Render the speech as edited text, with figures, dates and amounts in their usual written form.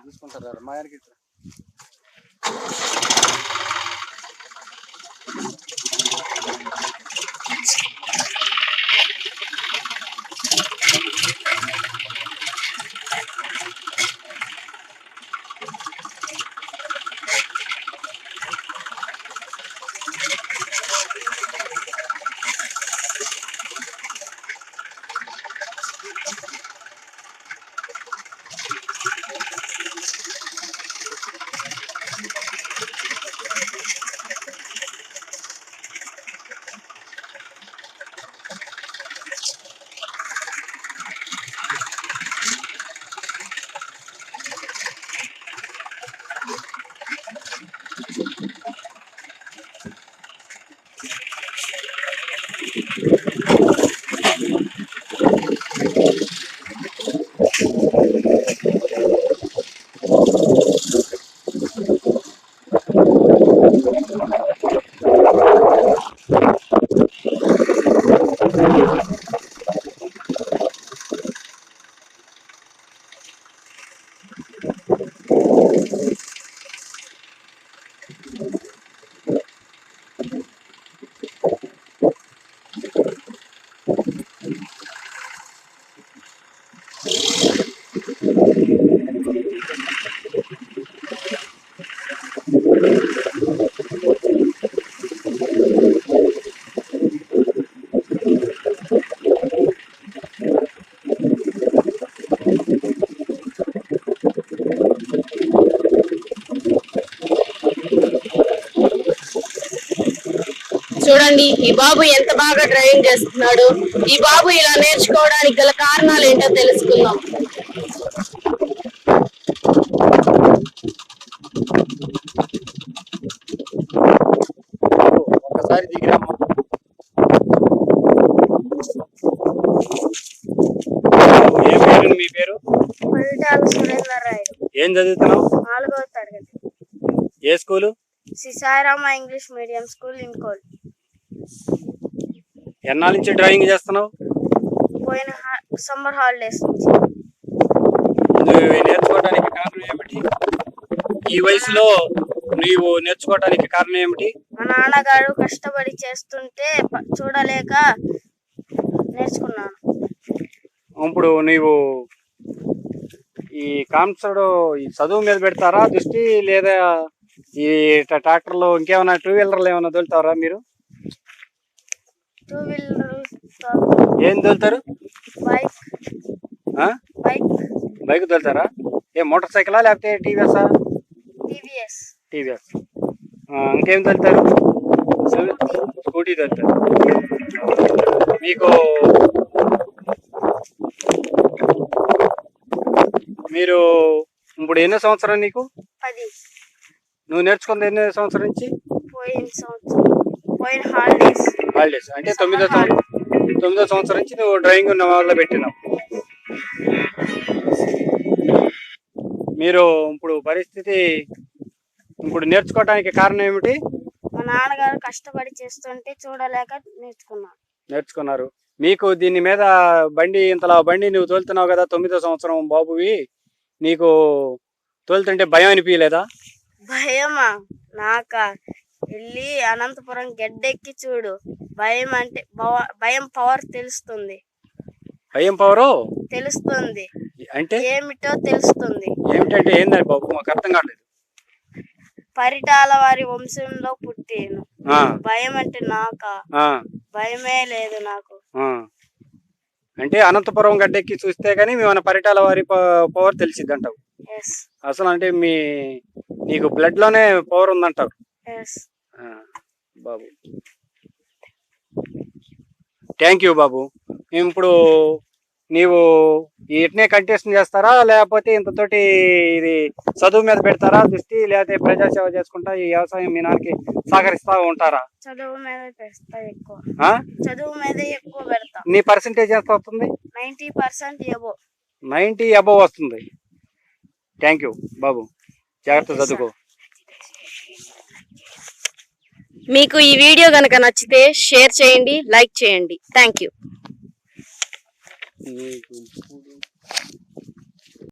చూసుకుంటారు మా ఆయనకి చూడండి ఈ బాబు ఎంత బాగా డ్రైవింగ్ చేస్తున్నాడు. ఈ బాబు ఇలా నేర్చుకోవడానికి గల కారణాలు ఏంటో తెలుసుకుందాం. ఒకసారి దిగిరాము. ఏం పేరు మీ పేరు? ఏం చదువుతున్నావు? 4వ తరగతి. ఏ school? Shri Sairama English medium school ఇన్కోల్. ఎన్నాళ్ళ నుంచి డ్రైవింగ్ చేస్తున్నావు? పోయిన సమ్మర్ హాలిడేస్ నుంచి. నేర్చుకోవడానికి కారణం ఏమిటి? ఈ వయసులో నీవు నేర్చుకోవడానికి కారణం ఏమిటి? మా నాన్నగారు కష్టపడి చేస్తుంటే చూడలేక నేర్చుకున్నాను. ఇప్పుడు నీవు ఈ కాన్సర్ట్ ఈ చదువు మీద పెడతారా దృష్టి, లేదా ఈ ట్రాక్టర్లు ఇంకేమైనా 2 వీలర్లు ఏమైనా తోలుతారా మీరు? 2 వీలర్ ఏం తోలుతారు? బైక్ తోలుతారా? ఏ మోటార్ సైకిలా లేకపోతే టీవీఎస్? టీవీఎస్. ఇంకేం తోలుతారు? స్కూటీ తోలుతారు. మీరు ఇప్పుడు ఎన్నో సంవత్సరం నీకు? 10. నువ్వు నేర్చుకుంది ఎన్నో సంవత్సరం నుంచి? పోయిన హాలిడేస్ అంటే 9వ సంవత్సరం నుంచి నువ్వు డ్రైవింగ్ మొదలు పెట్టినావు. మీరు ఇప్పుడు పరిస్థితి ఇప్పుడు నేర్చుకోవడానికి కారణం ఏమిటి? మా నాన్నగారు కష్టపడి చేస్తుంటే చూడలేక నేర్చుకున్నారు. మీకు దీని మీద ఇంతలా బండి నువ్వు తోలుతున్నావు కదా, 9వ సంవత్సరం బాబువి, నీకు తోలుతుంటే భయం అనిపించలేదా? భయమా? నాకా వెళ్ళి అనంతపురం గెడ్డెక్కి చూడు. భయం పవర్ తెలుస్తుంది. భయం పవరు తెలుస్తుంది అంటే ఏమిటో తెలుస్తుంది. ఏమిటంటే ఏందని బాబు మాకు అర్థం కాలేదు. పరిటాల వారి వంశంలో పుట్టాను. భయం అంటే నాకా? భయమే లేదు నాకు. అంటే అనంతపురం గడ్డెక్కి చూస్తే గానీ మేము పరిటాల వారి పవర్ తెలిసిద్ది అంటావు. అసలు అంటే నీకు బ్లడ్ లోనే పవర్ ఉందంటావు. బాబు థ్యాంక్ యూ బాబు. ఇప్పుడు నీవు ఇట్నే కంటిన్యూ చేస్తారా, లేకపోతే ఇంతతోటి ఇది చదువు మీద పెడతారా దృష్టి, లేకపోతే ప్రజాసేవ చేసుకుంటా ఈ వ్యవసాయం మీ నాన్నకి సహకరిస్తా ఉంటారా? చదువు మీద ఎక్కువ పెడతా. నీ పర్సెంటేజ్ ఎంత వస్తుంది? 90% అబోవ్. 90 అబోవ్ వస్తుంది. థ్యాంక్ యూ బాబు, జాగ్రత్త చదువుకో. మీకు ఈ వీడియో గనక నచ్చితే షేర్ చేయండి, లైక్ చేయండి. Thank you.